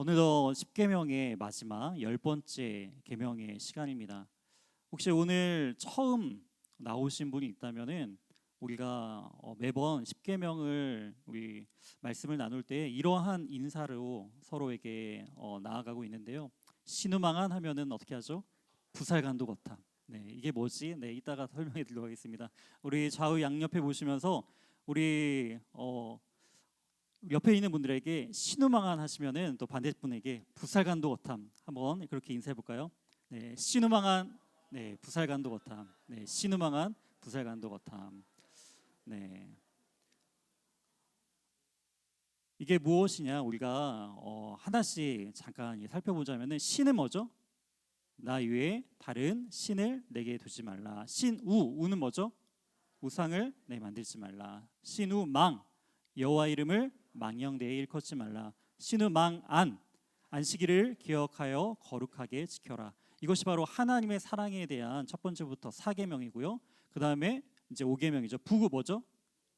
어느덧 10계명의 마지막 10번째 계명의 시간입니다. 혹시 오늘 처음 나오신 분이 있다면은 우리가 매번 10계명을 우리 말씀을 나눌 때 이러한 인사로 서로에게 나아가고 있는데요. 신우망한 하면은 어떻게 하죠? 부살간도거탐. 네, 이게 뭐지? 네, 이따가 설명해 드리도록 하겠습니다. 우리 좌우 양옆에 보시면서 우리 옆에 있는 분들에게 신우망한 하시면은 또 반대분에게 부살간도거탐 한번 그렇게 인사해 볼까요? 네, 신우망한 네, 부살간도거탐. 네, 신우망한 부살간도거탐. 네. 이게 무엇이냐? 우리가 하나씩 잠깐 살펴보자면은 신은 뭐죠? 나 외에 다른 신을 내게 두지 말라. 우는 뭐죠? 우상을 만들지 말라. 신우망 여호와 이름을 망령되이 일컫지 말라. 신우망안 안식일을 기억하여 거룩하게 지켜라. 이것이 바로 하나님의 사랑에 대한 첫 번째부터 4계명이고요. 그 다음에 이제 5계명이죠. 부구 뭐죠?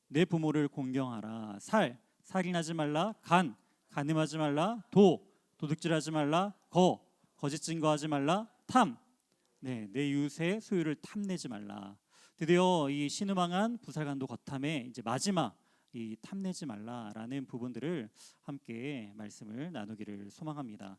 내 부모를 공경하라. 살인하지 말라. 간음하지 말라. 도둑질하지 말라. 거짓 증거하지 말라. 내 이웃의 소유를 탐내지 말라. 드디어 이 신음왕한 부살간도 거탐의 이제 마지막 이 탐내지 말라라는 부분들을 함께 말씀을 나누기를 소망합니다.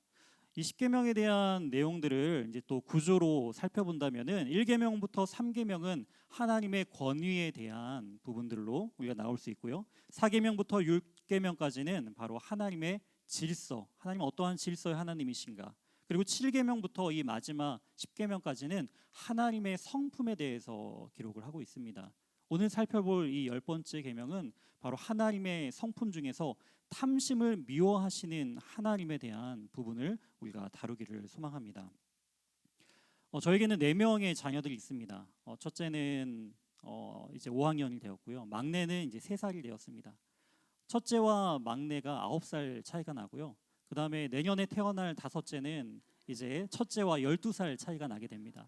이 10계명에 대한 내용들을 이제 또 구조로 살펴본다면은 1계명부터 3계명은 하나님의 권위에 대한 부분들로 우리가 나올 수 있고요. 4계명부터 6계명까지는 바로 하나님의 질서, 하나님은 어떠한 질서의 하나님이신가. 그리고 7계명부터 이 마지막 10계명까지는 하나님의 성품에 대해서 기록을 하고 있습니다. 오늘 살펴볼 이 10번째 계명은 바로 하나님의 성품 중에서 탐심을 미워하시는 하나님에 대한 부분을 우리가 다루기를 소망합니다. 저에게는 4명의 자녀들이 있습니다. 첫째는 이제 5학년이 되었고요. 막내는 이제 3살이 되었습니다. 첫째와 막내가 9살 차이가 나고요. 그 다음에 내년에 태어날 다섯째는 이제 첫째와 12살 차이가 나게 됩니다.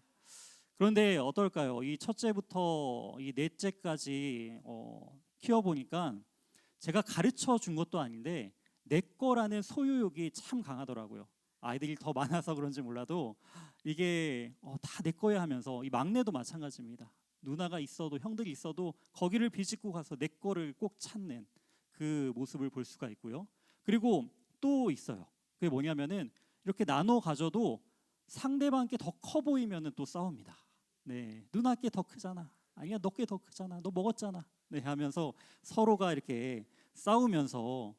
그런데 어떨까요? 이 첫째부터 이 넷째까지 키워보니까 제가 가르쳐 준 것도 아닌데 내 거라는 소유욕이 참 강하더라고요. 아이들이 더 많아서 그런지 몰라도 이게 다 내 거야 하면서 이 막내도 마찬가지입니다. 누나가 있어도 형들이 있어도 거기를 비집고 가서 내 거를 꼭 찾는 그 모습을 볼 수가 있고요. 그리고 또 있어요. 그게 뭐냐면은 이렇게 나눠 가져도 상대방께 더 커 보이면은 또 싸웁니다. 네, 누나께 더 크잖아. 아니야, 너께 더 크잖아. 너 먹었잖아. 네, 하면서 서로가 이렇게 싸우면서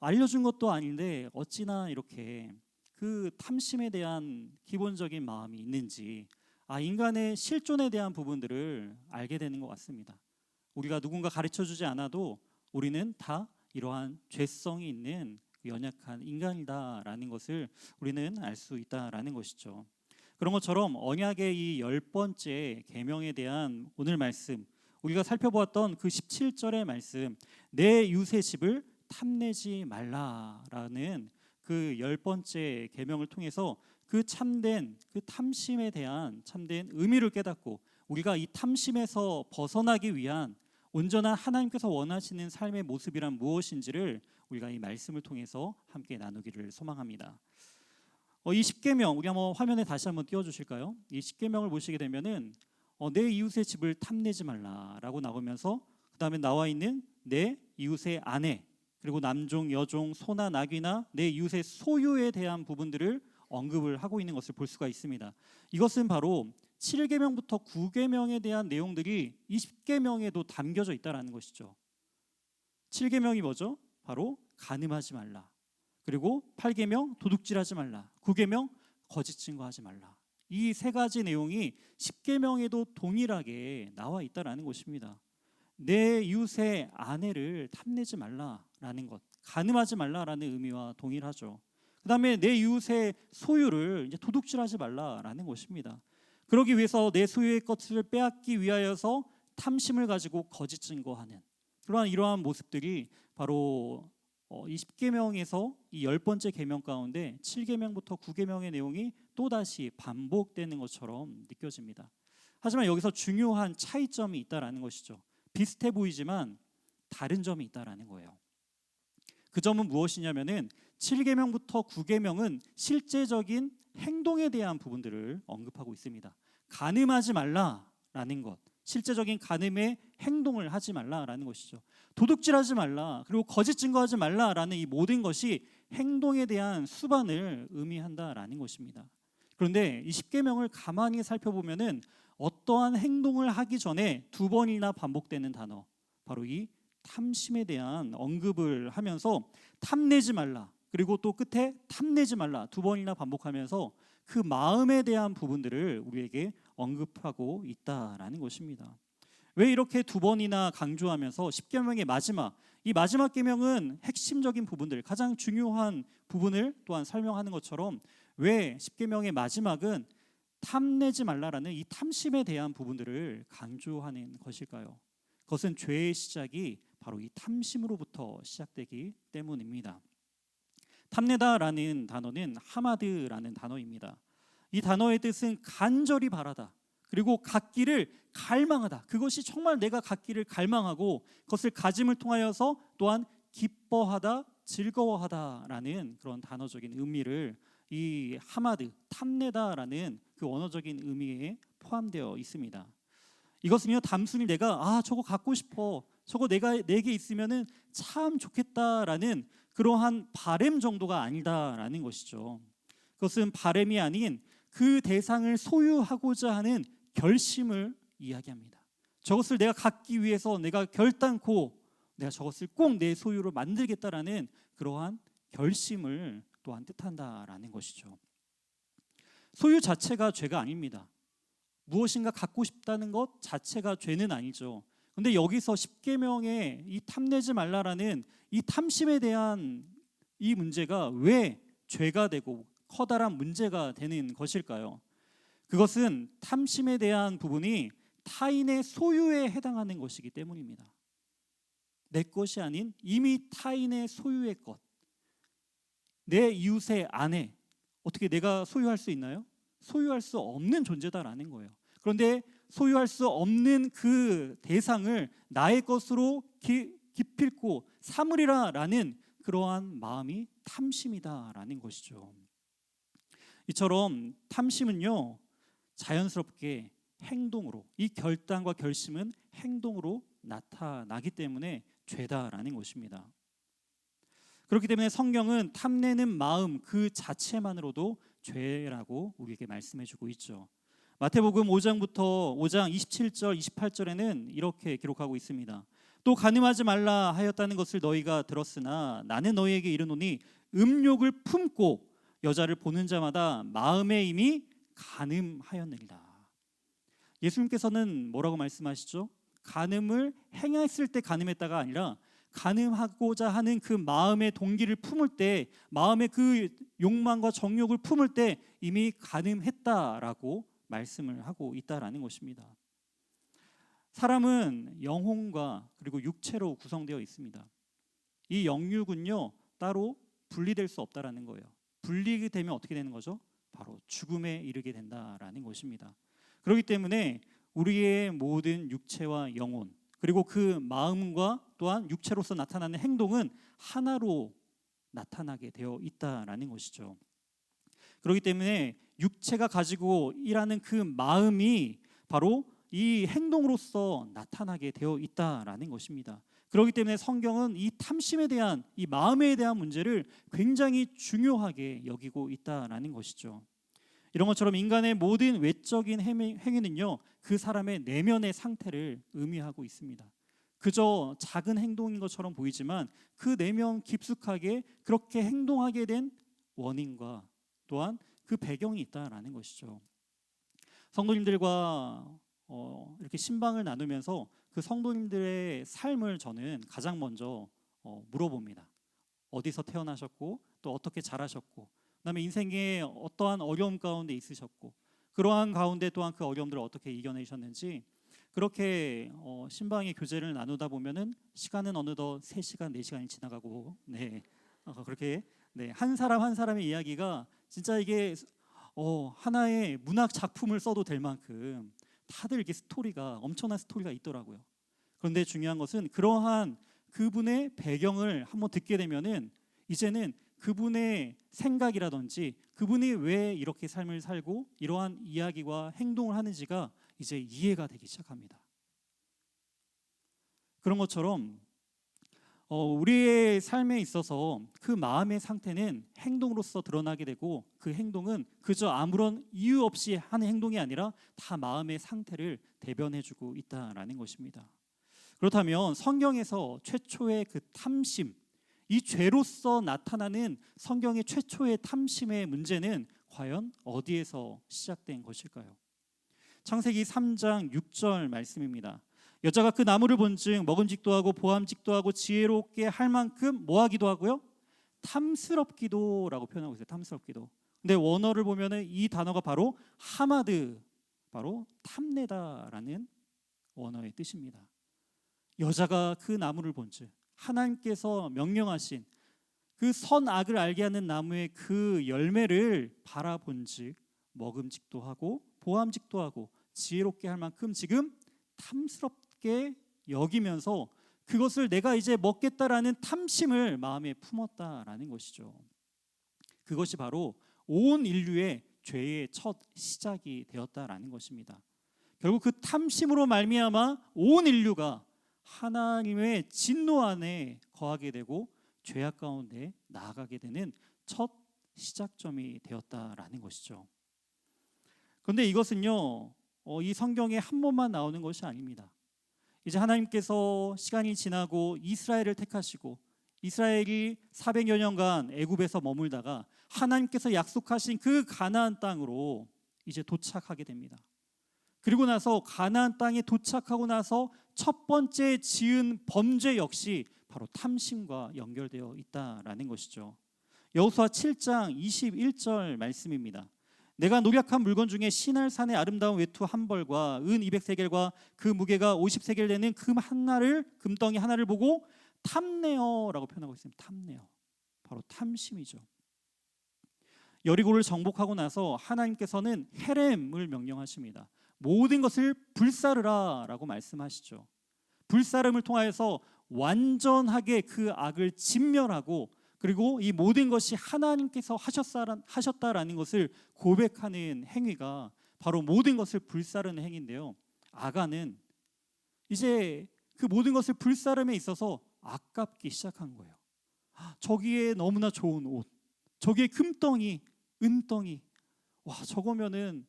알려준 것도 아닌데 어찌나 이렇게 그 탐심에 대한 기본적인 마음이 있는지 인간의 실존에 대한 부분들을 알게 되는 것 같습니다. 우리가 누군가 가르쳐주지 않아도 우리는 다 이러한 죄성이 있는 연약한 인간이다라는 것을 우리는 알 수 있다라는 것이죠. 그런 것처럼 언약의 이 10번째 계명에 대한 오늘 말씀, 우리가 살펴보았던 그 17절의 말씀, 내 이웃의 집을 탐내지 말라라는 그 10번째 계명을 통해서 그 참된 그 탐심에 대한 참된 의미를 깨닫고 우리가 이 탐심에서 벗어나기 위한 온전한 하나님께서 원하시는 삶의 모습이란 무엇인지를 우리가 이 말씀을 통해서 함께 나누기를 소망합니다. 이 10계명 우리 한번 화면에 다시 한번 띄워주실까요? 이 10계명을 보시게 되면은 내 이웃의 집을 탐내지 말라라고 나오면서 그 다음에 나와 있는 내 이웃의 아내 그리고 남종, 여종, 소나 나귀나 내 이웃의 소유에 대한 부분들을 언급을 하고 있는 것을 볼 수가 있습니다. 이것은 바로 7계명부터 9계명에 대한 내용들이 20계명에도 담겨져 있다는 것이죠. 7계명이 뭐죠? 바로 간음하지 말라. 그리고 8계명 도둑질하지 말라. 9계명 거짓 증거하지 말라. 이 세 가지 내용이 10계명에도 동일하게 나와 있다는 것입니다. 내 이웃의 아내를 탐내지 말라라는 것, 간음하지 말라라는 의미와 동일하죠. 그 다음에 내 이웃의 소유를 이제 도둑질하지 말라라는 것입니다. 그러기 위해서 내 소유의 것을 빼앗기 위하여서 탐심을 가지고 거짓 증거하는 이러한 모습들이 바로 이 10계명에서 이 10번째 계명 가운데 7계명부터 9계명의 내용이 또다시 반복되는 것처럼 느껴집니다. 하지만 여기서 중요한 차이점이 있다는 것이죠. 비슷해 보이지만 다른 점이 있다는 거예요. 그 점은 무엇이냐면은 7계명부터 9계명은 실제적인 행동에 대한 부분들을 언급하고 있습니다. 간음하지 말라라는 것, 실제적인 간음의 행동을 하지 말라라는 것이죠. 도둑질하지 말라, 그리고 거짓 증거하지 말라라는 이 모든 것이 행동에 대한 수반을 의미한다라는 것입니다. 그런데 이 10계명을 가만히 살펴보면은 어떠한 행동을 하기 전에 2번이나 반복되는 단어, 바로 이 탐심에 대한 언급을 하면서 탐내지 말라, 그리고 또 끝에 탐내지 말라 2번이나 반복하면서 그 마음에 대한 부분들을 우리에게 언급하고 있다라는 것입니다. 왜 이렇게 2번이나 강조하면서 10계명의 마지막, 이 마지막 계명은 핵심적인 부분들, 가장 중요한 부분을 또한 설명하는 것처럼 왜 10계명의 마지막은 탐내지 말라라는 이 탐심에 대한 부분들을 강조하는 것일까요? 그것은 죄의 시작이 바로 이 탐심으로부터 시작되기 때문입니다. 탐내다라는 단어는 하마드라는 단어입니다. 이 단어의 뜻은 간절히 바라다, 그리고 갖기를 갈망하다. 그것이 정말 내가 갖기를 갈망하고 그것을 가짐을 통하여서 또한 기뻐하다, 즐거워하다라는 그런 단어적인 의미를 이 하마드, 탐내다라는 그 언어적인 의미에 포함되어 있습니다. 이것은요, 단순히 내가 저거 갖고 싶어, 저거 내게 있으면은 참 좋겠다라는 그러한 바램 정도가 아니다라는 것이죠. 그것은 바램이 아닌 그 대상을 소유하고자 하는 결심을 이야기합니다. 저것을 내가 갖기 위해서 내가 결단코 내가 저것을 꼭 내 소유로 만들겠다라는 그러한 결심을 또한 뜻한다라는 것이죠. 소유 자체가 죄가 아닙니다. 무엇인가 갖고 싶다는 것 자체가 죄는 아니죠. 근데 여기서 10계명에 이 탐내지 말라라는 이 탐심에 대한 이 문제가 왜 죄가 되고 커다란 문제가 되는 것일까요? 그것은 탐심에 대한 부분이 타인의 소유에 해당하는 것이기 때문입니다. 내 것이 아닌 이미 타인의 소유의 것, 내 이웃의 아내, 어떻게 내가 소유할 수 있나요? 소유할 수 없는 존재다라는 거예요. 그런데 소유할 수 없는 그 대상을 나의 것으로 기필코 삼으리라라는 그러한 마음이 탐심이다라는 것이죠. 이처럼 탐심은요, 자연스럽게 행동으로, 이 결단과 결심은 행동으로 나타나기 때문에 죄다라는 것입니다. 그렇기 때문에 성경은 탐내는 마음 그 자체만으로도 죄라고 우리에게 말씀해주고 있죠. 마태복음 5장 27절 28절에는 이렇게 기록하고 있습니다. 또 간음하지 말라 하였다는 것을 너희가 들었으나 나는 너희에게 이르노니 음욕을 품고 여자를 보는 자마다 마음에 이미 간음하였느니라. 예수님께서는 뭐라고 말씀하시죠? 간음을 행했을 때 간음했다가 아니라 간음하고자 하는 그 마음의 동기를 품을 때, 마음의 그 욕망과 정욕을 품을 때 이미 간음했다라고 말씀을 하고 있다라는 것입니다. 사람은 영혼과 그리고 육체로 구성되어 있습니다. 이 영육은요, 따로 분리될 수 없다라는 거예요. 분리게 되면 어떻게 되는 거죠? 바로 죽음에 이르게 된다라는 것입니다. 그렇기 때문에 우리의 모든 육체와 영혼, 그리고 그 마음과 또한 육체로서 나타나는 행동은 하나로 나타나게 되어 있다라는 것이죠. 그렇기 때문에 육체가 가지고 일하는 그 마음이 바로 이 행동으로서 나타나게 되어 있다라는 것입니다. 그렇기 때문에 성경은 이 탐심에 대한, 이 마음에 대한 문제를 굉장히 중요하게 여기고 있다라는 것이죠. 이런 것처럼 인간의 모든 외적인 행위는요, 그 사람의 내면의 상태를 의미하고 있습니다. 그저 작은 행동인 것처럼 보이지만 그 내면 깊숙하게 그렇게 행동하게 된 원인과 또한 그 배경이 있다라는 것이죠. 성도님들과 이렇게 신방을 나누면서 그 성도님들의 삶을 저는 가장 먼저 물어봅니다. 어디서 태어나셨고 또 어떻게 자라셨고, 그다음에 인생의 어떠한 어려움 가운데 있으셨고, 그러한 가운데 또한 그 어려움들을 어떻게 이겨내셨는지, 그렇게 신방의 교제를 나누다 보면은 시간은 어느덧 3시간, 4시간이 지나가고, 그렇게 한 사람 한 사람의 이야기가 진짜 이게 하나의 문학 작품을 써도 될 만큼 다들 이렇게 스토리가, 엄청난 스토리가 있더라고요. 그런데 중요한 것은 그러한 그분의 배경을 한번 듣게 되면은 이제는 그분의 생각이라든지 그분이 왜 이렇게 삶을 살고 이러한 이야기와 행동을 하는지가 이제 이해가 되기 시작합니다. 그런 것처럼 우리의 삶에 있어서 그 마음의 상태는 행동으로서 드러나게 되고, 그 행동은 그저 아무런 이유 없이 하는 행동이 아니라 다 마음의 상태를 대변해주고 있다라는 것입니다. 그렇다면 성경에서 최초의 그 탐심, 이 죄로서 나타나는 성경의 최초의 탐심의 문제는 과연 어디에서 시작된 것일까요? 창세기 3장 6절 말씀입니다. 여자가 그 나무를 본즉 먹음직도 하고 보암직도 하고 지혜롭게 할 만큼 뭐하기도 하고요? 탐스럽기도라고 표현하고 있어요. 탐스럽기도. 근데 원어를 보면은 이 단어가 바로 하마드, 바로 탐내다라는 원어의 뜻입니다. 여자가 그 나무를 본즉, 하나님께서 명령하신 그 선악을 알게 하는 나무의 그 열매를 바라본즉 먹음직도 하고 보암직도 하고 지혜롭게 할 만큼 지금 탐스럽게 여기면서 그것을 내가 이제 먹겠다라는 탐심을 마음에 품었다라는 것이죠. 그것이 바로 온 인류의 죄의 첫 시작이 되었다라는 것입니다. 결국 그 탐심으로 말미암아 온 인류가 하나님의 진노 안에 거하게 되고 죄악 가운데 나아가게 되는 첫 시작점이 되었다라는 것이죠. 그런데 이것은요, 이 성경에 한 번만 나오는 것이 아닙니다. 이제 하나님께서 시간이 지나고 이스라엘을 택하시고 이스라엘이 400여 년간 애굽에서 머물다가 하나님께서 약속하신 그 가나안 땅으로 이제 도착하게 됩니다. 그리고 나서 가나안 땅에 도착하고 나서 첫 번째 지은 범죄 역시 바로 탐심과 연결되어 있다라는 것이죠. 여호수아 7장 21절 말씀입니다. 내가 노력한 물건 중에 시날산의 아름다운 외투 한 벌과 은 200세겔과 그 무게가 50세겔 되는 금덩이 하나를 보고 탐내어라고 표현하고 있습니다. 탐내어, 바로 탐심이죠. 여리고를 정복하고 나서 하나님께서는 헤렘을 명령하십니다. 모든 것을 불사르라 라고 말씀하시죠. 불사름을 통하여서 완전하게 그 악을 진멸하고, 그리고 이 모든 것이 하나님께서 하셨다라는 것을 고백하는 행위가 바로 모든 것을 불사르는 행위인데요, 아간은 이제 그 모든 것을 불사름에 있어서 아깝기 시작한 거예요. 저기에 너무나 좋은 옷, 저기에 금덩이, 은덩이, 와, 저거면은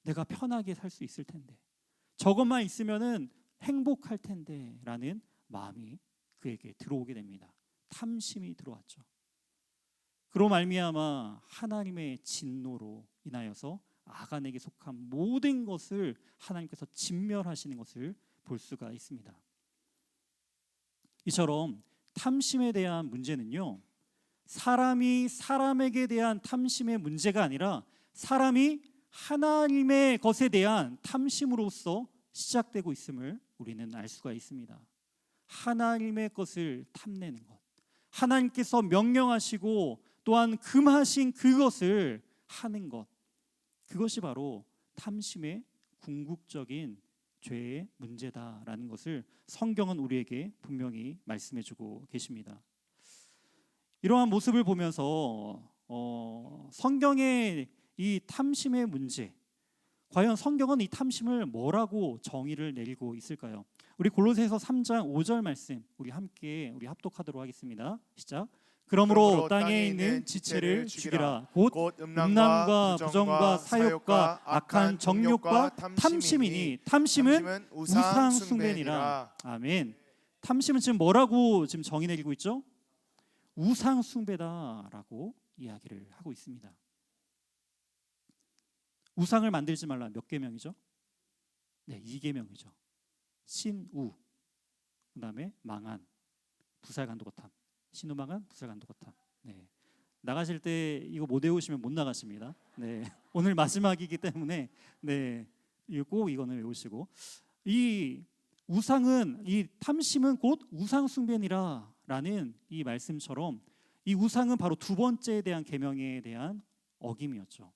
내가 편하게 살 수 있을 텐데, 저것만 있으면은 행복할 텐데 라는 마음이 그에게 들어오게 됩니다. 탐심이 들어왔죠. 그로 말미암아 하나님의 진노로 인하여서 아간에게 속한 모든 것을 하나님께서 진멸하시는 것을 볼 수가 있습니다. 이처럼 탐심에 대한 문제는요, 사람이 사람에게 대한 탐심의 문제가 아니라 사람이 하나님의 것에 대한 탐심으로서 시작되고 있음을 우리는 알 수가 있습니다. 하나님의 것을 탐내는 것, 하나님께서 명령하시고 또한 금하신 그것을 하는 것, 그것이 바로 탐심의 궁극적인 죄의 문제다라는 것을 성경은 우리에게 분명히 말씀해주고 계십니다. 이러한 모습을 보면서 성경의 이 탐심의 문제, 과연 성경은 이 탐심을 뭐라고 정의를 내리고 있을까요? 우리 골로새서 3장 5절 말씀 우리 함께 합독하도록 하겠습니다. 시작. 그러므로 땅에 있는 지체를 죽이라. 곧 음란과 부정과 사욕과 악한 정욕과 탐심이니 탐심은 우상 숭배니라. 아멘. 탐심은 지금 뭐라고 지금 정의 내리고 있죠? 우상 숭배다라고 이야기를 하고 있습니다. 우상을 만들지 말라 몇 계명이죠? 네, 2계명이죠. 신우, 그다음에 망한, 부살간도거탐. 신우망한, 부살간도거탐. 네, 나가실 때 이거 못 외우시면 못 나가십니다. 네, 오늘 마지막이기 때문에 네, 꼭 이거는 외우시고, 이 우상은, 이 탐심은 곧 우상 숭배니라라는 이 말씀처럼 이 우상은 바로 두 번째에 대한 계명에 대한 어김이었죠.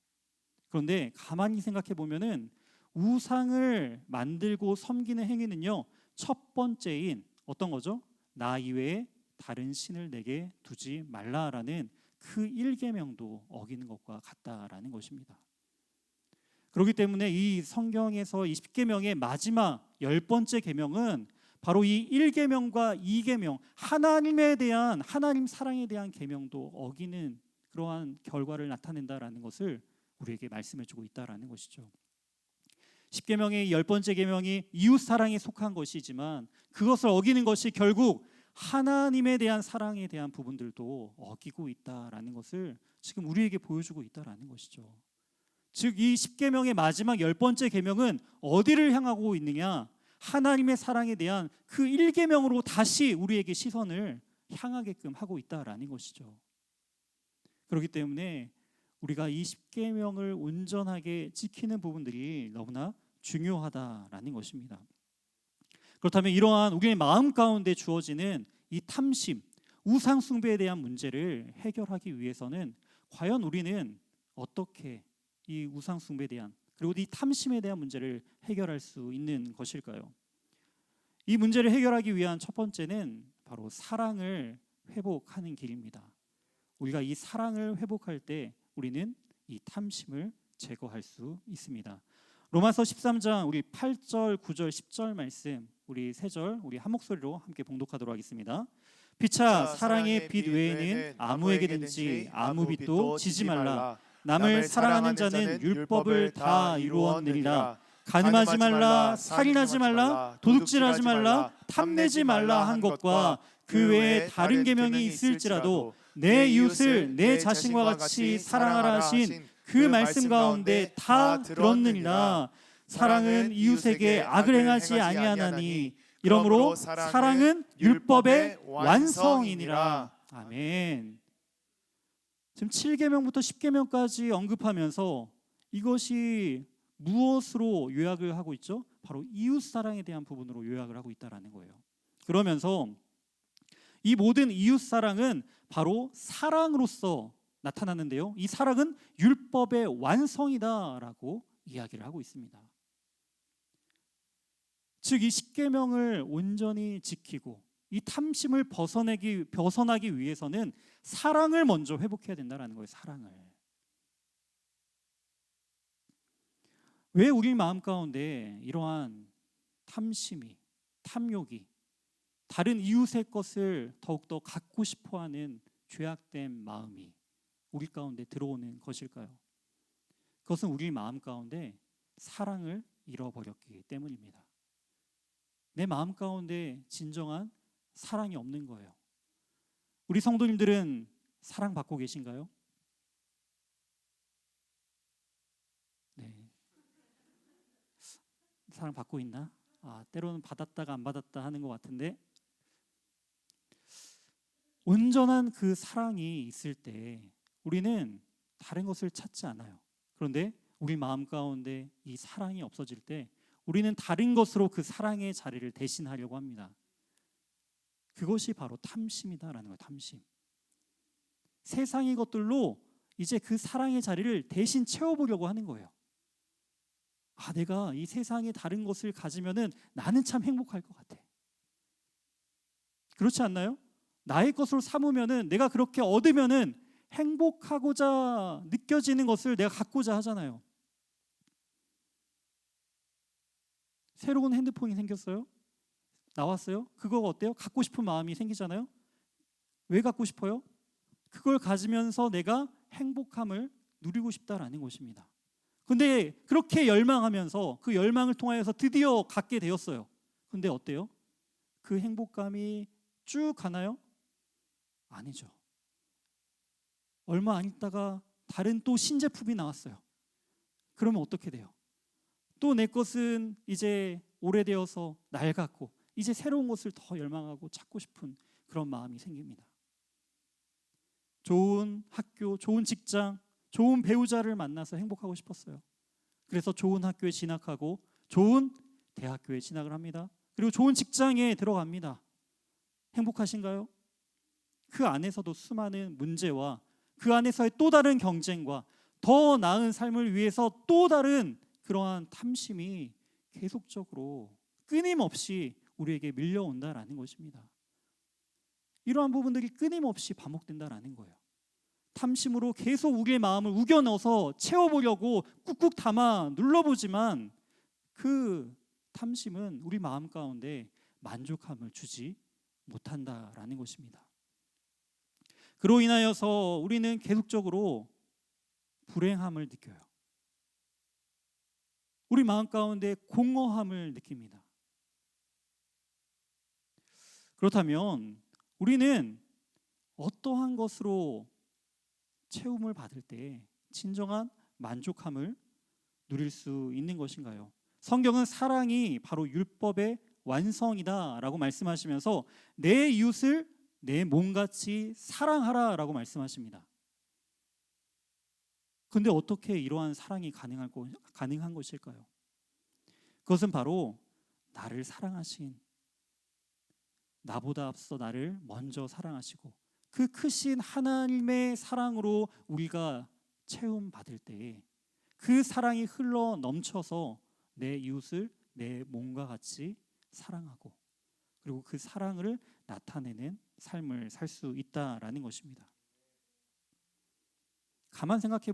그런데 가만히 생각해 보면은 우상을 만들고 섬기는 행위는요, 첫 번째인 어떤 거죠? 나 이외에 다른 신을 내게 두지 말라라는 그 1계명도 어기는 것과 같다라는 것입니다. 그렇기 때문에 이 성경에서 이 10계명의 마지막 10번째 계명은 바로 이 1계명과 2계명, 하나님에 대한, 하나님 사랑에 대한 계명도 어기는 그러한 결과를 나타낸다라는 것을 우리에게 말씀해 주고 있다라는 것이죠. 10계명의 10번째 계명이 이웃 사랑에 속한 것이지만 그것을 어기는 것이 결국 하나님에 대한 사랑에 대한 부분들도 어기고 있다라는 것을 지금 우리에게 보여주고 있다라는 것이죠. 즉 이 10계명의 마지막 10번째 계명은 어디를 향하고 있느냐? 하나님의 사랑에 대한 그 1계명으로 다시 우리에게 시선을 향하게끔 하고 있다라는 것이죠. 그렇기 때문에 우리가 이 10계명을 온전하게 지키는 부분들이 너무나 중요하다라는 것입니다. 그렇다면 이러한 우리의 마음 가운데 주어지는 이 탐심, 우상 숭배에 대한 문제를 해결하기 위해서는 과연 우리는 어떻게 이 우상 숭배에 대한 그리고 이 탐심에 대한 문제를 해결할 수 있는 것일까요? 이 문제를 해결하기 위한 첫 번째는 바로 사랑을 회복하는 길입니다. 우리가 이 사랑을 회복할 때 우리는 이 탐심을 제거할 수 있습니다. 로마서 13장 우리 8절, 9절, 10절 말씀 우리 세 절 우리 한 목소리로 함께 봉독하도록 하겠습니다. 피차 사랑의 빛 외에는 아무에게든지 아무 빛도 지지 말라. 남을 사랑하는 자는 율법을 다 이루었느니라. 간음하지 말라, 살인하지 말라, 도둑질하지 말라, 탐내지 말라 한 것과 그 외에 다른 계명이 있을지라도 내 이웃을 내 자신과 같이 사랑하라 하신 그 말씀 가운데 다 들었느니라. 사랑은 이웃에게 악을 행하지 아니하나니 이러므로 사랑은 율법의 완성이니라. 아멘. 지금 7계명부터 10계명까지 언급하면서 이것이 무엇으로 요약을 하고 있죠? 바로 이웃 사랑에 대한 부분으로 요약을 하고 있다라는 거예요. 그러면서 이 모든 이웃 사랑은 바로 사랑으로서 나타나는데요. 이 사랑은 율법의 완성이다라고 이야기를 하고 있습니다. 즉 이 10계명을 온전히 지키고 이 탐심을 벗어나기 위해서는 사랑을 먼저 회복해야 된다라는 거예요. 사랑을. 왜 우리 마음 가운데 이러한 탐심이, 탐욕이 다른 이웃의 것을 더욱더 갖고 싶어하는 죄악된 마음이 우리 가운데 들어오는 것일까요? 그것은 우리 마음 가운데 사랑을 잃어버렸기 때문입니다. 내 마음 가운데 진정한 사랑이 없는 거예요. 우리 성도님들은 사랑받고 계신가요? 네. 사랑받고 있나? 때로는 받았다가 안 받았다 하는 것 같은데 온전한 그 사랑이 있을 때 우리는 다른 것을 찾지 않아요. 그런데 우리 마음 가운데 이 사랑이 없어질 때 우리는 다른 것으로 그 사랑의 자리를 대신하려고 합니다. 그것이 바로 탐심이다라는 거예요. 탐심. 세상의 것들로 이제 그 사랑의 자리를 대신 채워보려고 하는 거예요. 내가 이 세상에 다른 것을 가지면은 나는 참 행복할 것 같아. 그렇지 않나요? 나의 것으로 삼으면은 내가 그렇게 얻으면은 행복하고자 느껴지는 것을 내가 갖고자 하잖아요. 새로운 핸드폰이 생겼어요. 나왔어요. 그거 어때요? 갖고 싶은 마음이 생기잖아요. 왜 갖고 싶어요? 그걸 가지면서 내가 행복함을 누리고 싶다라는 것입니다. 근데 그렇게 열망하면서 그 열망을 통하여서 드디어 갖게 되었어요. 근데 어때요? 그 행복감이 쭉 가나요? 아니죠. 얼마 안 있다가 다른 또 신제품이 나왔어요. 그러면 어떻게 돼요? 또 내 것은 이제 오래되어서 낡았고 이제 새로운 것을 더 열망하고 찾고 싶은 그런 마음이 생깁니다. 좋은 학교, 좋은 직장, 좋은 배우자를 만나서 행복하고 싶었어요. 그래서 좋은 학교에 진학하고 좋은 대학교에 진학을 합니다. 그리고 좋은 직장에 들어갑니다. 행복하신가요? 그 안에서도 수많은 문제와 그 안에서의 또 다른 경쟁과 더 나은 삶을 위해서 또 다른 그러한 탐심이 계속적으로 끊임없이 우리에게 밀려온다라는 것입니다. 이러한 부분들이 끊임없이 반복된다라는 거예요. 탐심으로 계속 우리의 마음을 우겨 넣어서 채워보려고 꾹꾹 담아 눌러보지만 그 탐심은 우리 마음 가운데 만족함을 주지 못한다라는 것입니다. 그로 인하여서 우리는 계속적으로 불행함을 느껴요. 우리 마음 가운데 공허함을 느낍니다. 그렇다면 우리는 어떠한 것으로 채움을 받을 때 진정한 만족함을 누릴 수 있는 것인가요? 성경은 사랑이 바로 율법의 완성이다라고 말씀하시면서 내 이웃을 내 몸같이 사랑하라라고 말씀하십니다. 그런데 어떻게 이러한 사랑이 가능한 것일까요? 그것은 바로 나를 사랑하신, 나보다 앞서 나를 먼저 사랑하시고 그 크신 하나님의 사랑으로 우리가 채움받을 때 그 사랑이 흘러 넘쳐서 내 이웃을 내 몸과 같이 사랑하고 그리고 그 사랑을 나타내는 삶을 살 수 있다라는 것입니다. 가만 생각해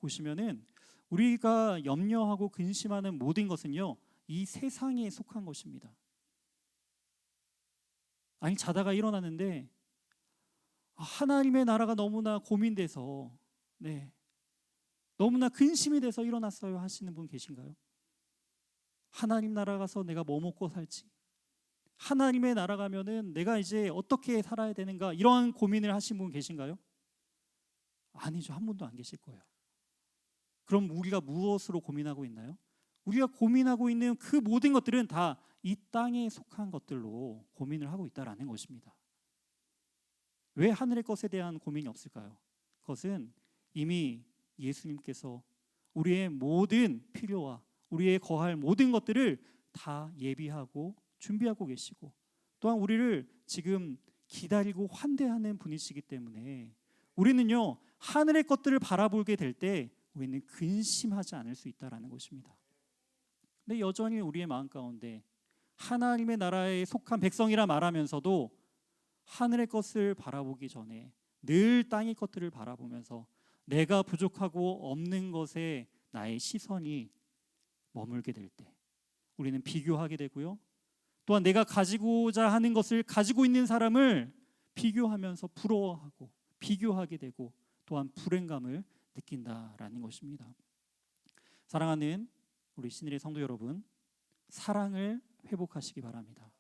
보시면은 우리가 염려하고 근심하는 모든 것은요, 이 세상에 속한 것입니다. 아니, 자다가 일어났는데 하나님의 나라가 너무나 고민돼서 너무나 근심이 돼서 일어났어요 하시는 분 계신가요? 하나님 나라 가서 내가 뭐 먹고 살지, 하나님의 나라 가면은 내가 이제 어떻게 살아야 되는가, 이러한 고민을 하신 분 계신가요? 아니죠. 한 분도 안 계실 거예요. 그럼 우리가 무엇으로 고민하고 있나요? 우리가 고민하고 있는 그 모든 것들은 다 이 땅에 속한 것들로 고민을 하고 있다라는 것입니다. 왜 하늘의 것에 대한 고민이 없을까요? 그것은 이미 예수님께서 우리의 모든 필요와 우리의 거할 모든 것들을 다 예비하고 준비하고 계시고 또한 우리를 지금 기다리고 환대하는 분이시기 때문에 우리는요, 하늘의 것들을 바라보게 될 때 우리는 근심하지 않을 수 있다라는 것입니다. 근데 여전히 우리의 마음 가운데 하나님의 나라에 속한 백성이라 말하면서도 하늘의 것을 바라보기 전에 늘 땅의 것들을 바라보면서 내가 부족하고 없는 것에 나의 시선이 머물게 될 때 우리는 비교하게 되고요, 또한 내가 가지고자 하는 것을 가지고 있는 사람을 비교하면서 부러워하고 비교하게 되고 또한 불행감을 느낀다라는 것입니다. 사랑하는 우리 신일의 성도 여러분, 사랑을 회복하시기 바랍니다.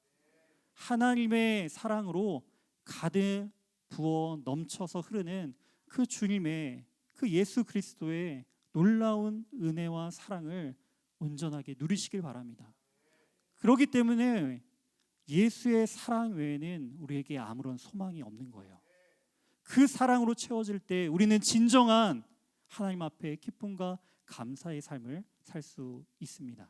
하나님의 사랑으로 가득 부어 넘쳐서 흐르는 그 주님의, 그 예수 그리스도의 놀라운 은혜와 사랑을 온전하게 누리시길 바랍니다. 그렇기 때문에 예수의 사랑 외에는 우리에게 아무런 소망이 없는 거예요. 그 사랑으로 채워질 때 우리는 진정한 하나님 앞에 기쁨과 감사의 삶을 살 수 있습니다.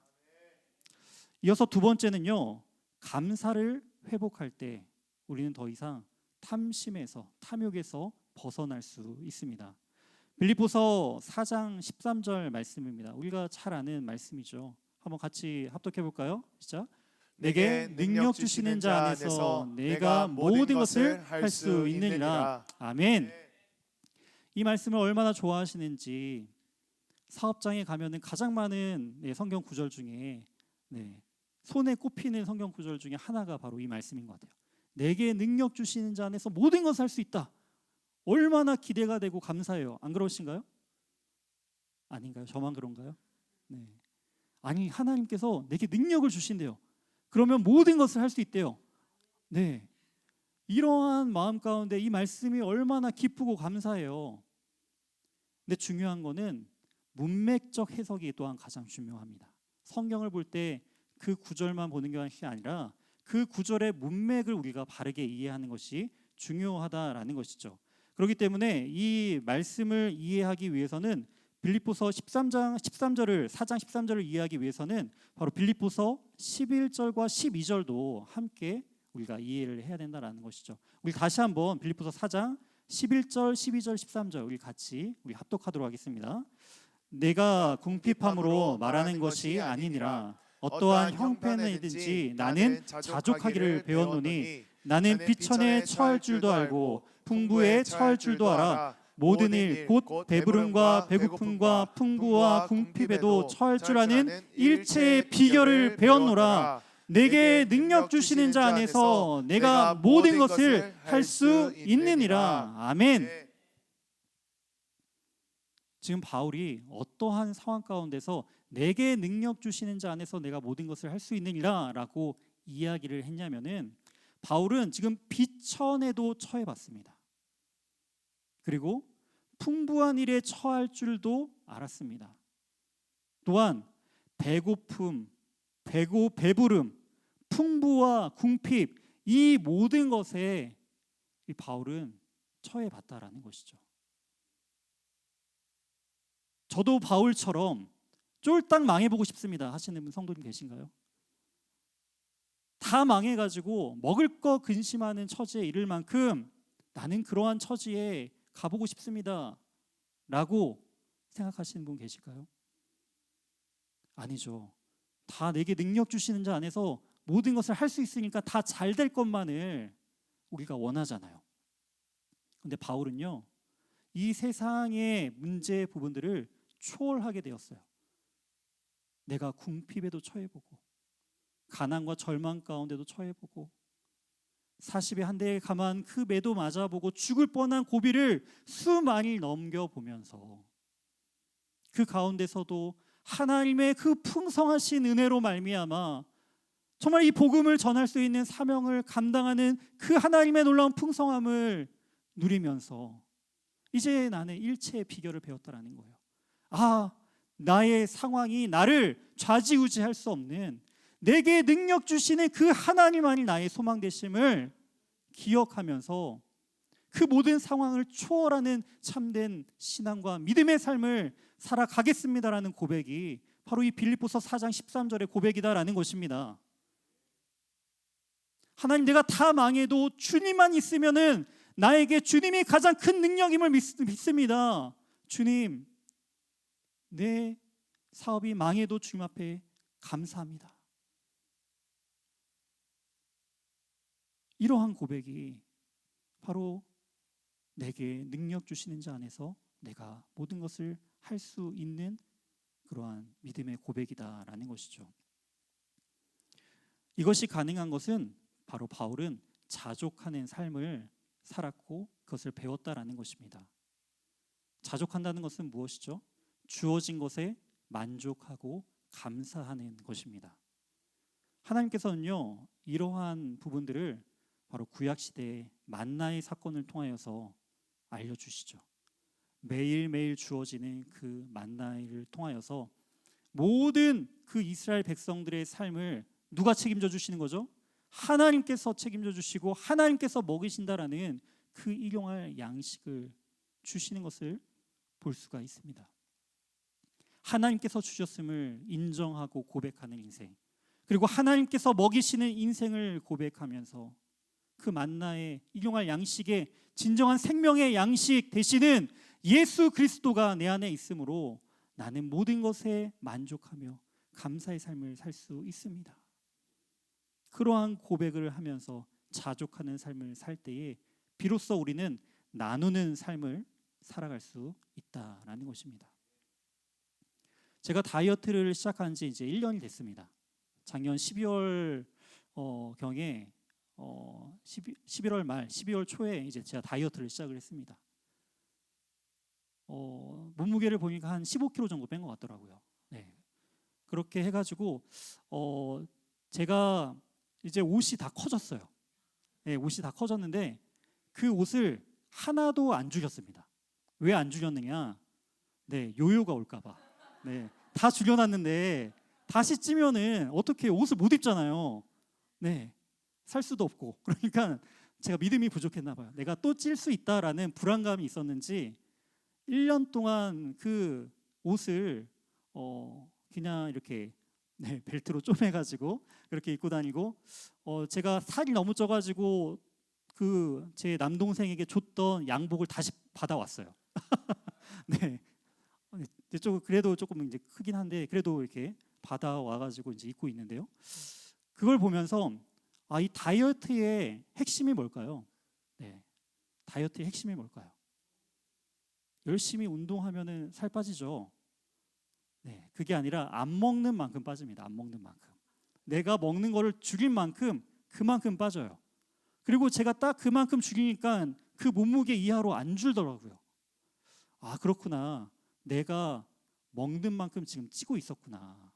이어서 두 번째는요, 감사를 회복할 때 우리는 더 이상 탐심에서, 탐욕에서 벗어날 수 있습니다. 빌립보서 4장 13절 말씀입니다. 우리가 잘 아는 말씀이죠. 한번 같이 합독해 볼까요? 시작. 내게 능력 주시는 자 안에서 내가 모든 것을 할 수 있느니라. 아멘. 이 말씀을 얼마나 좋아하시는지 사업장에 가면은 가장 많은 성경 구절 중에 손에 꼽히는 성경 구절 중에 하나가 바로 이 말씀인 것 같아요. 내게 능력 주시는 자 안에서 모든 것을 할 수 있다. 얼마나 기대가 되고 감사해요. 안 그러신가요? 아닌가요? 저만 그런가요? 네. 아니, 하나님께서 내게 능력을 주신대요. 그러면 모든 것을 할 수 있대요. 네. 이러한 마음 가운데 이 말씀이 얼마나 기쁘고 감사해요. 근데 중요한 거는 문맥적 해석이 또한 가장 중요합니다. 성경을 볼 때 그 구절만 보는 것이 아니라 그 구절의 문맥을 우리가 바르게 이해하는 것이 중요하다라는 것이죠. 그렇기 때문에 이 말씀을 이해하기 위해서는 빌립보서 4장 13절을 이해하기 위해서는 바로 빌립보서 11절과 12절도 함께 우리가 이해를 해야 된다라는 것이죠. 우리 다시 한번 빌립보서 4장 11절, 12절, 13절 우리 합독하도록 하겠습니다. 내가 궁핍함으로 말하는 것이 아니니라. 어떠한 형편이든지 나는 자족하기를 배웠노니 나는 비천에 처할 줄도 알고 풍부에 처할 줄도 알아. 모든 일 곧 배부름과 배고픔과 풍부와 궁핍에도 처할 줄 아는 일체의 비결을 배웠노라. 내게 능력 주시는 자 안에서 내가 모든 것을 할 수 있느니라. 아멘. 지금 바울이 어떠한 상황 가운데서 내게 능력 주시는 자 안에서 내가 모든 것을 할 수 있느니라 라고 이야기를 했냐면은, 바울은 지금 비천에도 처해봤습니다. 그리고 풍부한 일에 처할 줄도 알았습니다. 또한 배고픔, 배부름, 풍부와 궁핍, 이 모든 것에 이 바울은 처해봤다라는 것이죠. 저도 바울처럼 쫄딱 망해보고 싶습니다 하시는 분 성도님 계신가요? 다 망해가지고 먹을 거 근심하는 처지에 이를 만큼 나는 그러한 처지에 가보고 싶습니다 라고 생각하시는 분 계실까요? 아니죠. 다 내게 능력 주시는 자 안에서 모든 것을 할 수 있으니까 다 잘 될 것만을 우리가 원하잖아요. 근데 바울은요, 이 세상의 문제 부분들을 초월하게 되었어요. 내가 궁핍에도 처해보고 가난과 절망 가운데도 처해보고 40에 한 대에 감한 그 매도 맞아보고 죽을 뻔한 고비를 수많이 넘겨보면서 그 가운데서도 하나님의 그 풍성하신 은혜로 말미암아 정말 이 복음을 전할 수 있는 사명을 감당하는 그 하나님의 놀라운 풍성함을 누리면서 이제 나는 일체의 비결을 배웠다라는 거예요. 아, 나의 상황이 나를 좌지우지할 수 없는, 내게 능력 주시는 그 하나님만이 나의 소망 되심을 기억하면서 그 모든 상황을 초월하는 참된 신앙과 믿음의 삶을 살아가겠습니다라는 고백이 바로 이 빌립보서 4장 13절의 고백이다라는 것입니다. 하나님, 내가 다 망해도 주님만 있으면은 나에게 주님이 가장 큰 능력임을 믿습니다. 주님, 내 사업이 망해도 주님 앞에 감사합니다. 이러한 고백이 바로 내게 능력 주시는 자 안에서 내가 모든 것을 할 수 있는 그러한 믿음의 고백이다라는 것이죠. 이것이 가능한 것은 바로 바울은 자족하는 삶을 살았고 그것을 배웠다라는 것입니다. 자족한다는 것은 무엇이죠? 주어진 것에 만족하고 감사하는 것입니다. 하나님께서는요, 이러한 부분들을 바로 구약시대의 만나의 사건을 통하여서 알려주시죠. 매일매일 주어지는 그 만나를 통하여서 모든 그 이스라엘 백성들의 삶을 누가 책임져 주시는 거죠? 하나님께서 책임져 주시고 하나님께서 먹이신다라는 그 일용할 양식을 주시는 것을 볼 수가 있습니다. 하나님께서 주셨음을 인정하고 고백하는 인생, 그리고 하나님께서 먹이시는 인생을 고백하면서 그 만나의 일용할 양식의 진정한 생명의 양식 되시는 예수 그리스도가 내 안에 있으므로 나는 모든 것에 만족하며 감사의 삶을 살 수 있습니다. 그러한 고백을 하면서 자족하는 삶을 살 때에 비로소 우리는 나누는 삶을 살아갈 수 있다라는 것입니다. 제가 다이어트를 시작한 지 이제 1년이 됐습니다. 작년 12월 경에 11월 말 12월 초에 이제 제가 다이어트를 시작을 했습니다. 몸무게를 보니까 한 15kg 정도 뺀 것 같더라고요. 네. 그렇게 해가지고 제가 이제 옷이 다 커졌어요. 네, 옷이 다 커졌는데 그 옷을 하나도 안 죽였습니다. 왜 안 죽였느냐? 네, 요요가 올까봐. 네, 다 죽여놨는데 다시 찌면은 어떻게 옷을 못 입잖아요. 네, 살 수도 없고. 그러니까 제가 믿음이 부족했나 봐요. 내가 또 찔 수 있다라는 불안감이 있었는지 1년 동안 그 옷을 그냥 이렇게 벨트로 쪼매가지고 그렇게 입고 다니고 제가 살이 너무 쪄가지고 그 제 남동생에게 줬던 양복을 다시 받아왔어요. 네, 그래도 조금 이제 크긴 한데 그래도 이렇게 받아와가지고 이제 입고 있는데요. 그걸 보면서 이 다이어트의 핵심이 뭘까요? 네, 다이어트의 핵심이 뭘까요? 열심히 운동하면은 살 빠지죠. 네, 그게 아니라 안 먹는 만큼 빠집니다. 안 먹는 만큼. 내가 먹는 거를 줄인 만큼 그만큼 빠져요. 그리고 제가 딱 그만큼 줄이니까 그 몸무게 이하로 안 줄더라고요. 아, 그렇구나. 내가 먹는 만큼 지금 찌고 있었구나.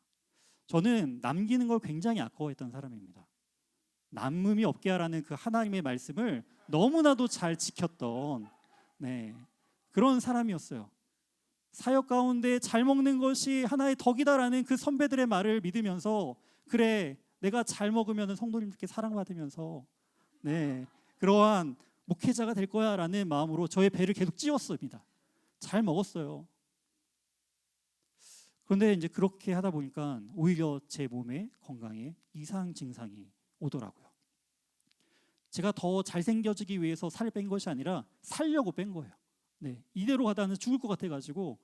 저는 남기는 걸 굉장히 아까워했던 사람입니다. 남음이 없게 하라는 그 하나님의 말씀을 너무나도 잘 지켰던 그런 사람이었어요. 사역 가운데 잘 먹는 것이 하나의 덕이다라는 그 선배들의 말을 믿으면서, 그래, 내가 잘 먹으면 성도님들께 사랑받으면서 그러한 목회자가 될 거야라는 마음으로 저의 배를 계속 찌웠습니다. 잘 먹었어요. 그런데 이제 그렇게 하다 보니까 오히려 제 몸에 건강에 이상 증상이 오더라고요. 제가 더 잘생겨지기 위해서 살을 뺀 것이 아니라 살려고 뺀 거예요. 이대로 가다는 죽을 것 같아가지고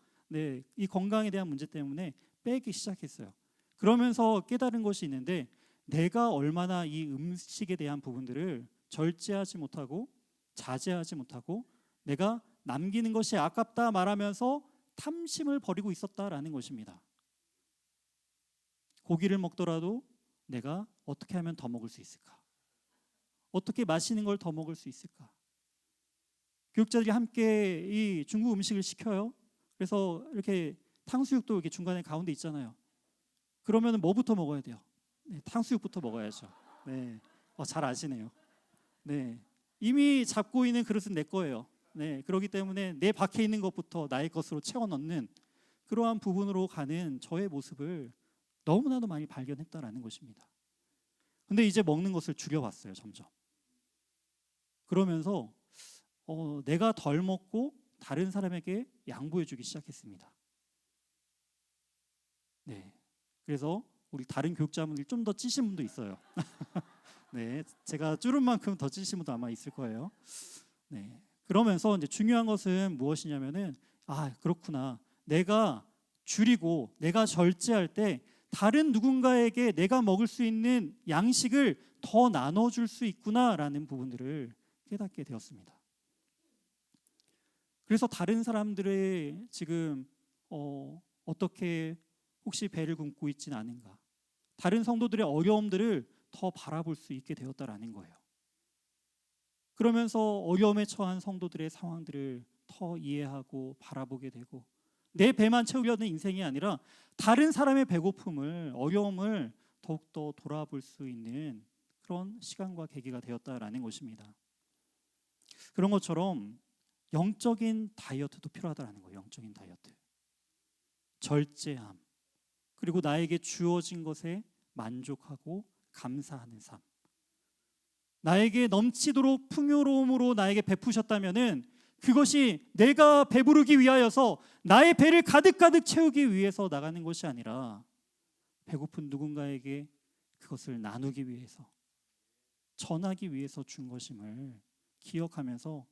이 건강에 대한 문제 때문에 빼기 시작했어요. 그러면서 깨달은 것이 있는데, 내가 얼마나 이 음식에 대한 부분들을 절제하지 못하고 자제하지 못하고 내가 남기는 것이 아깝다 말하면서 탐심을 버리고 있었다라는 것입니다. 고기를 먹더라도 내가 어떻게 하면 더 먹을 수 있을까? 어떻게 맛있는 걸 더 먹을 수 있을까? 교육자들이 함께 이 중국 음식을 시켜요. 그래서 이렇게 탕수육도 이렇게 중간에 가운데 있잖아요. 그러면 뭐부터 먹어야 돼요? 탕수육부터 먹어야죠. 잘 아시네요. 이미 잡고 있는 그릇은 내 거예요. 그렇기 때문에 내 밖에 있는 것부터 나의 것으로 채워 넣는 그러한 부분으로 가는 저의 모습을 너무나도 많이 발견했다라는 것입니다. 근데 이제 먹는 것을 줄여봤어요, 점점. 그러면서 내가 덜 먹고 다른 사람에게 양보해주기 시작했습니다. 그래서 우리 다른 교육자분들이 좀 더 찌신 분도 있어요. 제가 줄은 만큼 더 찌신 분도 아마 있을 거예요. 그러면서 이제 중요한 것은 무엇이냐면은, 그렇구나. 내가 줄이고 내가 절제할 때 다른 누군가에게 내가 먹을 수 있는 양식을 더 나눠줄 수 있구나라는 부분들을 깨닫게 되었습니다. 그래서 다른 사람들의 지금 어떻게 혹시 배를 굶고 있지는 않은가, 다른 성도들의 어려움들을 더 바라볼 수 있게 되었다라는 거예요. 그러면서 어려움에 처한 성도들의 상황들을 더 이해하고 바라보게 되고, 내 배만 채우려는 인생이 아니라 다른 사람의 배고픔을, 어려움을 더욱더 돌아볼 수 있는 그런 시간과 계기가 되었다라는 것입니다. 그런 것처럼 영적인 다이어트도 필요하다라는 거예요. 영적인 다이어트, 절제함, 그리고 나에게 주어진 것에 만족하고 감사하는 삶. 나에게 넘치도록 풍요로움으로 나에게 베푸셨다면은 그것이 내가 배부르기 위하여서 나의 배를 가득가득 채우기 위해서 나가는 것이 아니라 배고픈 누군가에게 그것을 나누기 위해서, 전하기 위해서 준 것임을 기억하면서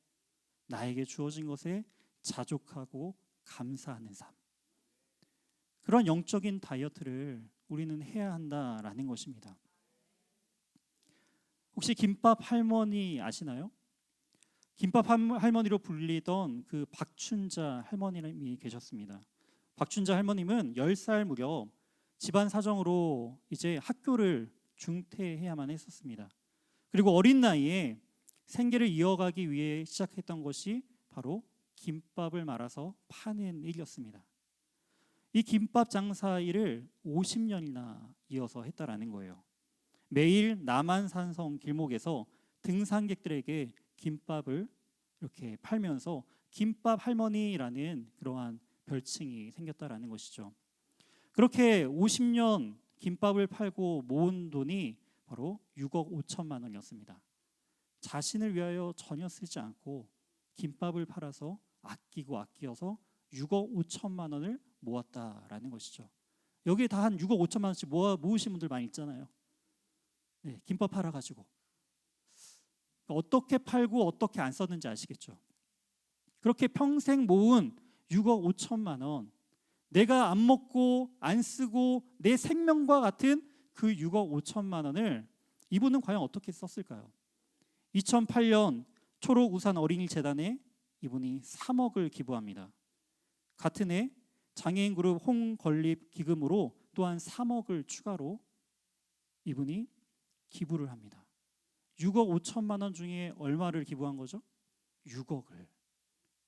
나에게 주어진 것에 자족하고 감사하는 삶, 그런 영적인 다이어트를 우리는 해야 한다라는 것입니다. 혹시 김밥 할머니 아시나요? 김밥 할머니로 불리던 그 박춘자 할머님이 계셨습니다. 박춘자 할머님은 10살 무렵 집안 사정으로 이제 학교를 중퇴해야만 했었습니다. 그리고 어린 나이에 생계를 이어가기 위해 시작했던 것이 바로 김밥을 말아서 파는 일이었습니다. 이 김밥 장사 일을 50년이나 이어서 했다라는 거예요. 매일 남한산성 길목에서 등산객들에게 김밥을 이렇게 팔면서 김밥 할머니라는 그러한 별칭이 생겼다라는 것이죠. 그렇게 50년 김밥을 팔고 모은 돈이 바로 6억 5천만 원이었습니다. 자신을 위하여 전혀 쓰지 않고 김밥을 팔아서 아끼고 아끼어서 6억 5천만 원을 모았다라는 것이죠. 여기에 다 한 6억 5천만 원씩 모으신 분들 많이 있잖아요. 김밥 팔아가지고 어떻게 팔고 어떻게 안 썼는지 아시겠죠? 그렇게 평생 모은 6억 5천만 원, 내가 안 먹고 안 쓰고 내 생명과 같은 그 6억 5천만 원을 이분은 과연 어떻게 썼을까요? 2008년 초록우산 어린이 재단에 이분이 3억을 기부합니다. 같은 해 장애인 그룹 홍건립 기금으로 또한 3억을 추가로 이분이 기부를 합니다. 6억 5천만 원 중에 얼마를 기부한 거죠? 6억을.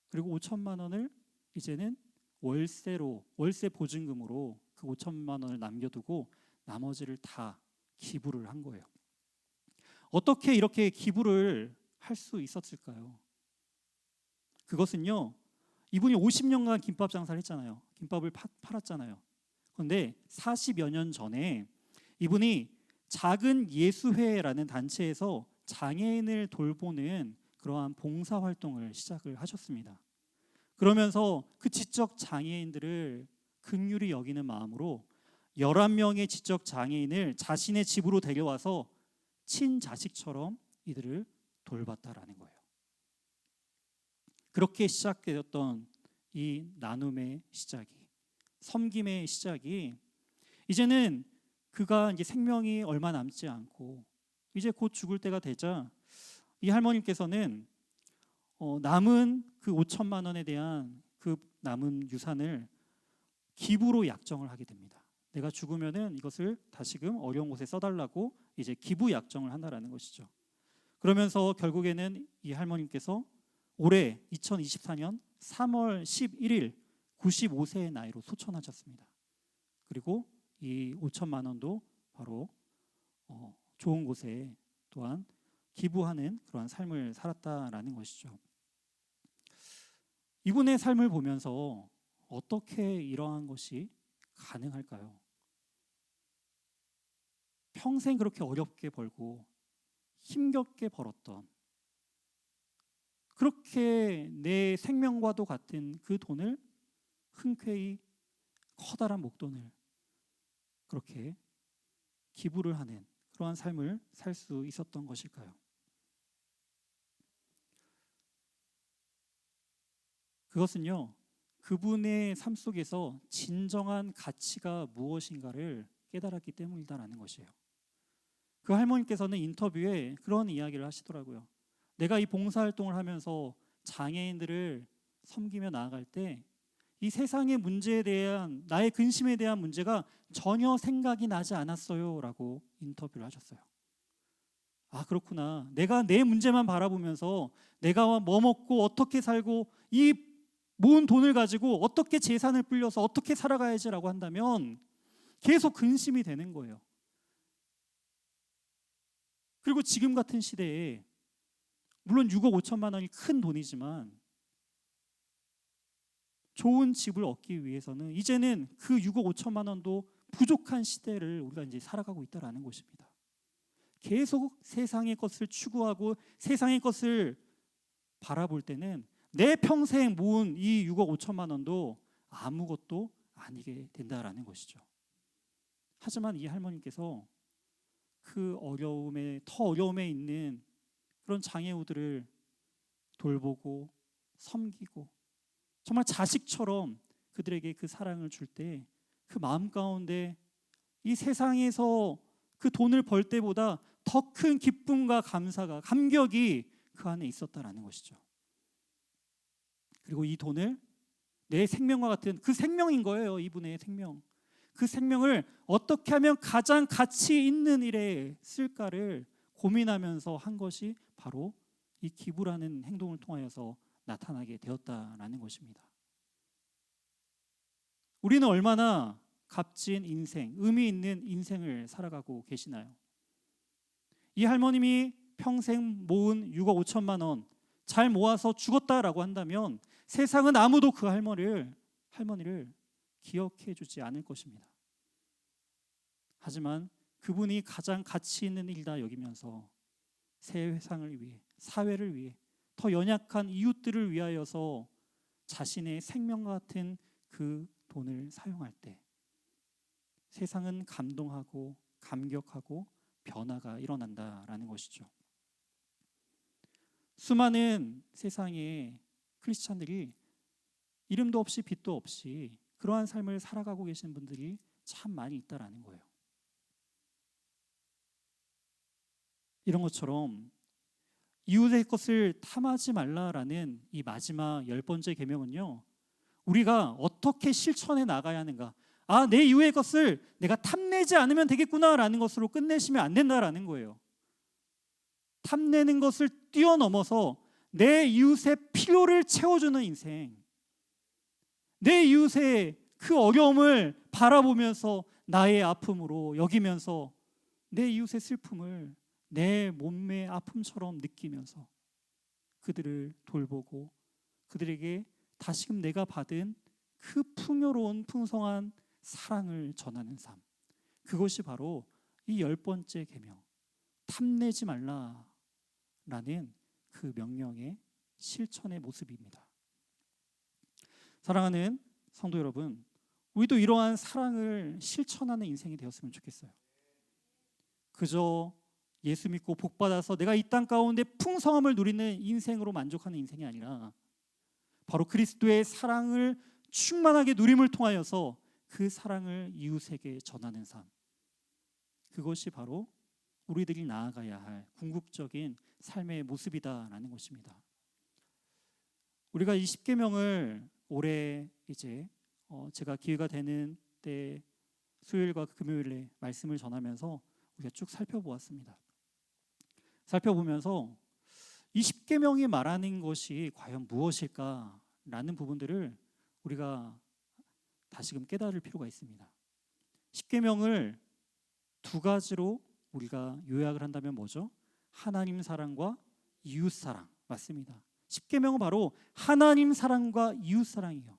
그리고 5천만 원을 이제는 월세 보증금으로 그 5천만 원을 남겨두고 나머지를 다 기부를 한 거예요. 어떻게 이렇게 기부를 할 수 있었을까요? 그것은요, 이분이 50년간 김밥 장사를 했잖아요. 김밥을 팔았잖아요. 그런데 40여 년 전에 이분이 작은 예수회라는 단체에서 장애인을 돌보는 그러한 봉사활동을 시작을 하셨습니다. 그러면서 그 지적 장애인들을 긍휼히 여기는 마음으로 11명의 지적 장애인을 자신의 집으로 데려와서 친자식처럼 이들을 돌봤다라는 거예요. 그렇게 시작되었던 이 나눔의 시작이, 섬김의 시작이, 이제는 그가 이제 생명이 얼마 남지 않고 이제 곧 죽을 때가 되자 이 할머님께서는 남은 그 5천만 원에 대한 그 남은 유산을 기부로 약정을 하게 됩니다. 내가 죽으면은 이것을 다시금 어려운 곳에 써달라고 이제 기부 약정을 한다라는 것이죠. 그러면서 결국에는 이 할머님께서 올해 2024년 3월 11일 95세의 나이로 소천하셨습니다. 그리고 이 5천만 원도 바로 좋은 곳에 또한 기부하는 그러한 삶을 살았다라는 것이죠. 이분의 삶을 보면서 어떻게 이러한 것이 가능할까요? 평생 그렇게 어렵게 벌고 힘겹게 벌었던, 그렇게 내 생명과도 같은 그 돈을 흔쾌히 커다란 목돈을 그렇게 기부를 하는 그러한 삶을 살 수 있었던 것일까요? 그것은요, 그분의 삶 속에서 진정한 가치가 무엇인가를 깨달았기 때문이다라는 것이에요. 그 할머니께서는 인터뷰에 그런 이야기를 하시더라고요. 내가 이 봉사활동을 하면서 장애인들을 섬기며 나아갈 때 이 세상의 문제에 대한, 나의 근심에 대한 문제가 전혀 생각이 나지 않았어요 라고 인터뷰를 하셨어요. 아, 그렇구나. 내가 내 문제만 바라보면서 내가 뭐 먹고 어떻게 살고 이 모은 돈을 가지고 어떻게 재산을 불려서 어떻게 살아가야지라고 한다면 계속 근심이 되는 거예요. 그리고 지금 같은 시대에 물론 6억 5천만 원이 큰 돈이지만 좋은 집을 얻기 위해서는 이제는 그 6억 5천만 원도 부족한 시대를 우리가 이제 살아가고 있다라는 것입니다. 계속 세상의 것을 추구하고 세상의 것을 바라볼 때는 내 평생 모은 이 6억 5천만 원도 아무것도 아니게 된다라는 것이죠. 하지만 이 할머니께서 그 더 어려움에 있는 그런 장애우들을 돌보고 섬기고 정말 자식처럼 그들에게 그 사랑을 줄 때 그 마음 가운데 이 세상에서 그 돈을 벌 때보다 더 큰 기쁨과 감사가, 감격이 그 안에 있었다라는 것이죠. 그리고 이 돈을 내 생명과 같은 그 생명인 거예요. 이분의 생명. 그 생명을 어떻게 하면 가장 가치 있는 일에 쓸까를 고민하면서 한 것이 바로 이 기부라는 행동을 통하여서 나타나게 되었다라는 것입니다. 우리는 얼마나 값진 인생, 의미 있는 인생을 살아가고 계시나요? 이 할머님이 평생 모은 6억 5천만 원 잘 모아서 죽었다라고 한다면 세상은 아무도 그 할머니를 기억해 주지 않을 것입니다. 하지만 그분이 가장 가치 있는 일이다 여기면서 세상을 위해, 사회를 위해, 더 연약한 이웃들을 위하여서 자신의 생명과 같은 그 돈을 사용할 때 세상은 감동하고 감격하고 변화가 일어난다라는 것이죠. 수많은 세상의 크리스찬들이 이름도 없이 빛도 없이 그러한 삶을 살아가고 계신 분들이 참 많이 있다라는 거예요. 이런 것처럼 이웃의 것을 탐하지 말라라는 이 마지막 10번째 계명은요, 우리가 어떻게 실천해 나가야 하는가? 내 이웃의 것을 내가 탐내지 않으면 되겠구나라는 것으로 끝내시면 안 된다라는 거예요. 탐내는 것을 뛰어넘어서 내 이웃의 필요를 채워주는 인생, 내 이웃의 그 어려움을 바라보면서 나의 아픔으로 여기면서 내 이웃의 슬픔을 내 몸의 아픔처럼 느끼면서 그들을 돌보고 그들에게 다시금 내가 받은 그 풍요로운 풍성한 사랑을 전하는 삶, 그것이 바로 이 10번째 계명, 탐내지 말라라는 그 명령의 실천의 모습입니다. 사랑하는 성도 여러분, 우리도 이러한 사랑을 실천하는 인생이 되었으면 좋겠어요. 그저 예수 믿고 복 받아서 내가 이 땅 가운데 풍성함을 누리는 인생으로 만족하는 인생이 아니라 바로 그리스도의 사랑을 충만하게 누림을 통하여서 그 사랑을 이웃에게 전하는 삶, 그것이 바로 우리들이 나아가야 할 궁극적인 삶의 모습이다라는 것입니다. 우리가 이 십계명을 올해 이제 제가 기회가 되는 때 수요일과 금요일에 말씀을 전하면서 우리가 쭉 살펴보았습니다. 살펴보면서 이 십계명이 말하는 것이 과연 무엇일까라는 부분들을 우리가 다시금 깨달을 필요가 있습니다. 십계명을 두 가지로 우리가 요약을 한다면 뭐죠? 하나님 사랑과 이웃 사랑, 맞습니다. 십계명은 바로 하나님 사랑과 이웃 사랑이에요.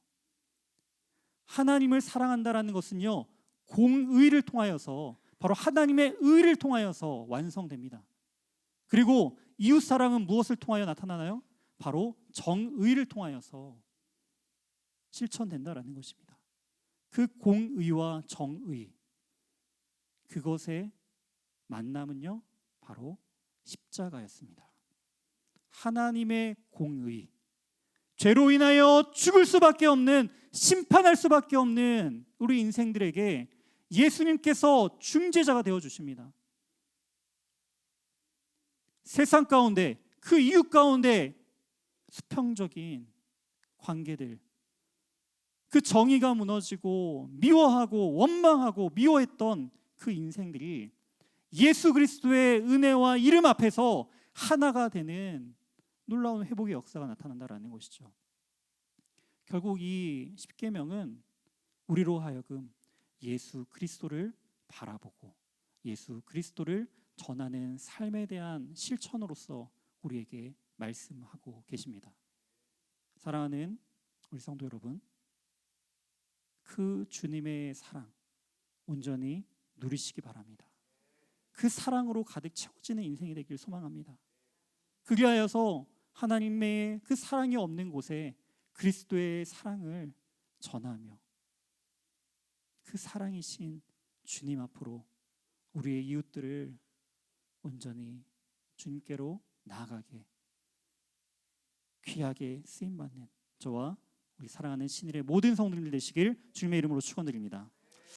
하나님을 사랑한다라는 것은요, 공의를 통하여서 바로 하나님의 의를 통하여서 완성됩니다. 그리고 이웃 사랑은 무엇을 통하여 나타나나요? 바로 정의를 통하여서 실천된다라는 것입니다. 그 공의와 정의, 그것의 만남은요 바로 십자가였습니다. 하나님의 공의, 죄로 인하여 죽을 수밖에 없는, 심판할 수밖에 없는 우리 인생들에게 예수님께서 중재자가 되어 주십니다. 세상 가운데, 그 이웃 가운데 수평적인 관계들, 그 정의가 무너지고 미워하고 원망하고 미워했던 그 인생들이 예수 그리스도의 은혜와 이름 앞에서 하나가 되는 놀라운 회복의 역사가 나타난다라는 것이죠. 결국 이 십계명은 우리로 하여금 예수 그리스도를 바라보고 예수 그리스도를 전하는 삶에 대한 실천으로서 우리에게 말씀하고 계십니다. 사랑하는 우리 성도 여러분, 그 주님의 사랑 온전히 누리시기 바랍니다. 그 사랑으로 가득 채워지는 인생이 되길 소망합니다. 그리하여서 하나님의 그 사랑이 없는 곳에 그리스도의 사랑을 전하며 그 사랑이신 주님 앞으로 우리의 이웃들을 온전히 주님께로 나아가게 귀하게 쓰임받는 저와 우리 사랑하는 신일의 모든 성도들 되시길 주님의 이름으로 축원드립니다.